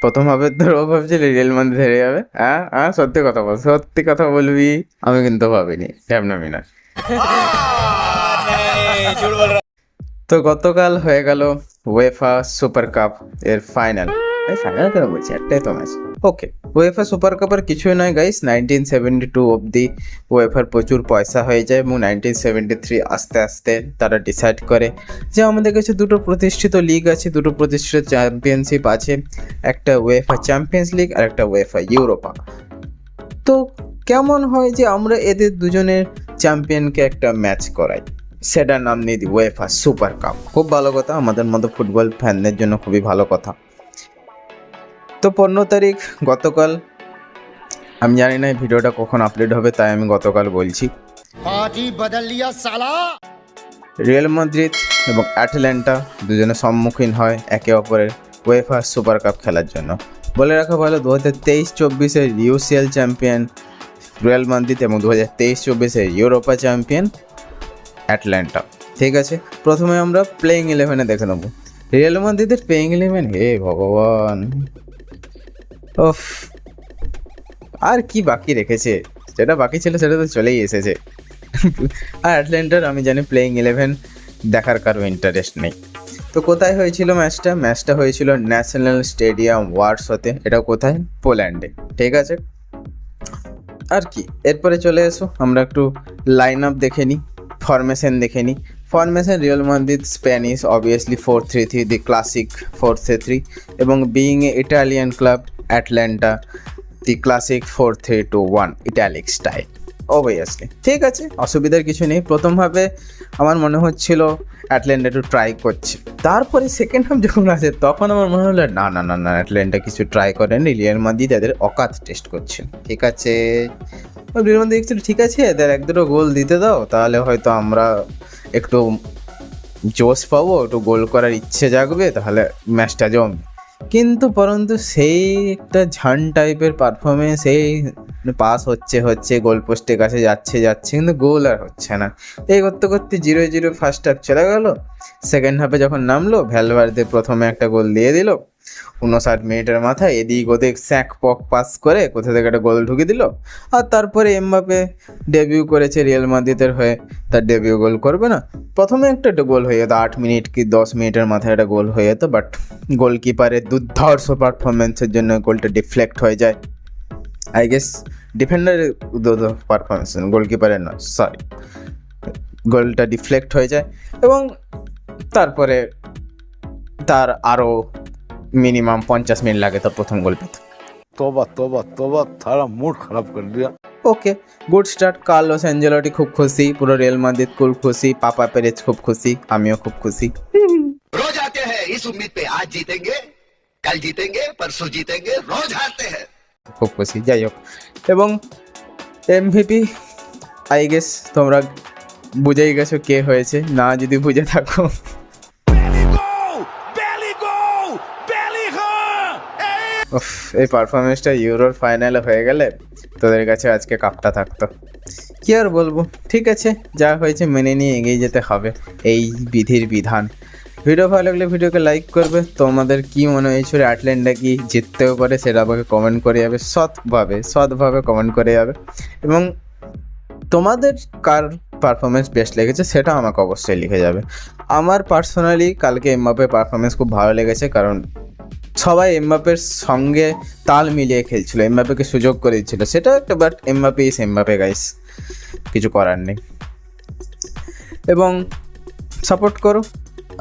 প্রথম ভাবে তোর ও ভাবছিলি রিয়েল মাদ্রিদ হেরে যাবে। হ্যাঁ হ্যাঁ, সত্যি কথা বল, সত্যি কথা বলবি। আমি কিন্তু ভাবিনি ড্যামনামি না। তো গতকাল হয়ে গেল উয়েফা সুপার কাপ এর ফাইনাল। ফাইনাল কেন বলছি, একটাই তো ম্যাচ। ওকে, উয়েফা সুপার কাপের কিছুই নয় গাইস। 1972 অবধি উয়েফার প্রচুর পয়সা হয়ে যায় এবং 1973 আস্তে আস্তে তারা ডিসাইড করে যে আমাদের কাছে দুটো প্রতিষ্ঠিত লিগ আছে, দুটো প্রতিষ্ঠিত চ্যাম্পিয়নশিপ আছে, একটা উয়েফা চ্যাম্পিয়ন্স লিগ আর একটা উয়েফা ইউরোপা। তো কেমন হয় যে আমরা এদের দুজনের চ্যাম্পিয়নকে একটা ম্যাচ করাই, সেটার নাম নিয়ে দিই উয়েফা সুপার কাপ। খুব ভালো কথা, আমাদের মতো ফুটবল ফ্যানদের জন্য খুবই ভালো কথা। তো 15 তারিখ গতকাল, আমি জানি না এই ভিডিওটা কখন আপলোড হবে, তাই আমি গতকাল বলছি। রিয়াল মাদ্রিদ এবং অ্যাটলান্টা দুজনে সম্মুখীন হয় একে অপরের উয়েফা সুপার কাপ খেলার জন্য। বলে রাখা ভালো, 2023-24-এর ইউসিএল চ্যাম্পিয়ন রিয়াল মাদ্রিদ এবং 2023-24-এর ইউরোপা চ্যাম্পিয়ন অ্যাটলান্টা। ঠিক আছে, প্রথমে আমরা প্লেইং 11-এ দেখে নেবো রিয়াল মাদ্রিদের প্লেইং 11। হে ভগবান, ওফ, আর কি বাকি রেখেছে? যেটা বাকি ছিল সেটা তো চলেই এসেছে। আর অ্যাটলান্টার আমি জানি প্লেইং 11 দেখার কারো ইন্টারেস্ট নেই। তো কোথায় হয়েছিল ম্যাচটা? ম্যাচটা হয়েছিল ন্যাশনাল স্টেডিয়াম ওয়ারসতে। এটা কোথায়? পোল্যান্ডে। ঠিক আছে, আর কি, এরপরে চলে এসো আমরা একটু লাইন আপ দেখে নিই, ফরমেশন দেখে নিই। Formation Real Madrid Spanish, obviously 4-3-3, দি ক্লাসিক 4-3-3, এবং being a Italian club Atlanta, the classic 4-3-2-1 italic style, obviously. ঠিক আছে, অসুবিধার কিছু নেই। প্রথমভাবে আমার মনে হচ্ছিল অ্যাটলান্টা একটু ট্রাই করছে, তারপরে সেকেন্ড হাফ যখন আসে তখন আমার মনে হলো না না না না, অ্যাটলান্টা কিছু ট্রাই করেনি, রিয়াল মাদ্রিদ এদের অকাত টেস্ট করছে। ঠিক আছে, রিয়াল মাদ্রিদ দেখছিল ঠিক আছে এদের এক দুটো গোল দিতে দাও, তাহলে হয়তো আমরা একটু জোশ পাবো, একটু গোল করার ইচ্ছে জাগবে, তাহলে ম্যাচটা জমবে। কিন্তু পরন্তু সেই একটা ঝান টাইপের পারফরমেন্স, সেই পাস হচ্ছে গোল পোস্টের কাছে যাচ্ছে কিন্তু গোল আর হচ্ছে না। এই করতে করতে 0-0 ফার্স্ট হাফ চলে গেল। সেকেন্ড হাফে যখন নামলো, ভ্যালভার্দে প্রথমে একটা গোল দিয়ে দিল 59 মিনিটের মাথায়, এদিক ওদিক স্যাক পক পাস করে কোথা থেকে একটা গোল ঢুকে দিল। আর তারপরে এমবাপে ডেবিউ করেছে রিয়াল মাদ্রিদের হয়ে, তার ডেবিউ গোল করবে না? প্রথমে একটা গোল হয়ে যেত 8 মিনিট কি 10 মিনিটের মাথায় একটা গোল হয়ে যেত, বাট গোলকিপারের দুর্ধর্ষ পারফরমেন্সের জন্য গোলটা ডিফ্লেক্ট হয়ে যায়। আই গেস ডিফেন্ডারের পারফরমেন্স, গোলকিপারের নয়, সরি, গোলটা ডিফ্লেক্ট হয়ে যায় এবং তারপরে তার আরও মিনিমাম 50 মিনিট লাগে তার প্রথম গোল পেতে। तोबा तोबा तोबा, थारा मूड खराब कर दिया। ওকে, গুড স্টার্ট। কার্লোস অ্যাঞ্জেলোটি খুব খুশি, পুরো রিয়াল মাদ্রিদ খুব খুশি, পাপা পেরেজ খুব খুশি, আমিও খুব খুশি। रोज आते हैं इस उम्मीद पे, आज जीतेंगे, कल जीतेंगे, परसों जीतेंगे, रोज हारते हैं। খুব খুশি। যাই হোক, এবং এমভিপি আই গেস তোমরা বুঝেই গেছো কে হয়েছে, না যদি বুঝে থাকো এই পারফরমেন্সটা ইউরোর ফাইনালে হয়ে গেলে তোদের কাছে আজকে কাপটা থাকতো। কি আর বলবো, ঠিক আছে, যা হয়েছে মেনে নিয়ে এগিয়ে যেতে হবে, এই বিধির বিধান। ভিডিও ভালো লাগলে ভিডিওকে লাইক করবে। তোমাদের কি মনে হয়েছিল অ্যাটলান্টা কি জিততেও পারে সেটা আমাকে কমেন্ট করে যাবে, সৎভাবে কমেন্ট করে যাবে, এবং তোমাদের কার পারফরমেন্স বেস্ট লেগেছে সেটা আমাকে অবশ্যই লিখে যাবে। আমার পার্সোনালি কালকে এমবাপের পারফরমেন্স খুব ভালো লেগেছে, কারণ সবাই এমবাপের সঙ্গে তাল মিলিয়ে খেলছিল, এমবাপেকে সুযোগ করে দিচ্ছিল, সেটা একটা, but Mbappe is Mbappe guys, কিছু করার নেই। এবং সাপোর্ট করো,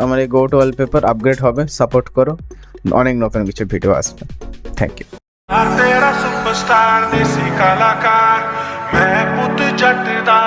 আমার এই গোট ওয়ালপেপার আপগ্রেড হবে, সাপোর্ট করো, অনেক নতুন কিছু ভিডিও আসবে। Thank you. तेरा सुपरस्टार देसी कलाकार मैं पुत जट दा